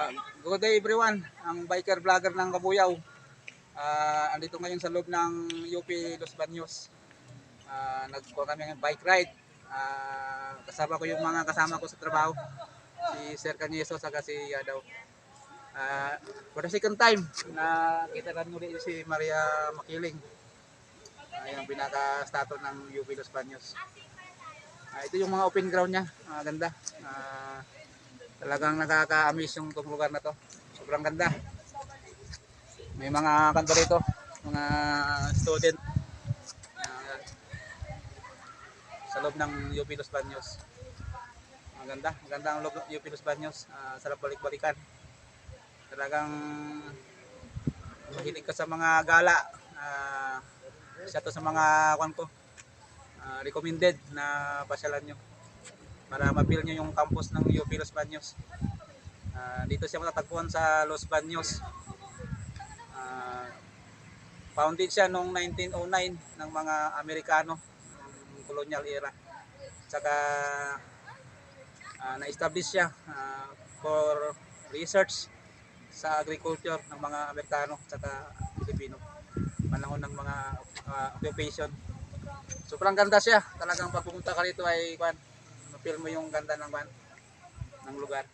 Good day everyone, ang biker vlogger ng Kabuyaw. Andito ngayon sa loob ng UP Los Baños. Nagkuha kami ng bike ride. Kasama ko yung mga kasama ko sa trabaho. Si Sir Canyeso saka si Yadaw. For the second time, nakita rin ulit si Maria Makiling. Yung pinaka-stato ng UP Los Baños. Ito yung mga open ground niya, ganda. Talagang nakaka-amaze yung lugar na to. Sobrang ganda. May mga kanto dito, mga student sa loob ng UP Los Baños. Maganda ang loob ng UP Los Baños. Sarap balik-balikan. Talagang mahilig ka sa mga gala. Isa to sa mga recommended na pasyalan nyo para ma-feel nyo yung campus ng UP Los Baños. Dito siya matatagpuan sa Los Baños. Founded siya noong 1909 ng mga Amerikano, colonial era. Saka na-establish siya for research sa agriculture ng mga Amerikano saka Pilipino. Panahon ng mga occupation. Sobrang ganda siya. Talagang pag pumunta ka rito ay ma-feel mo yung ganda ng lugar.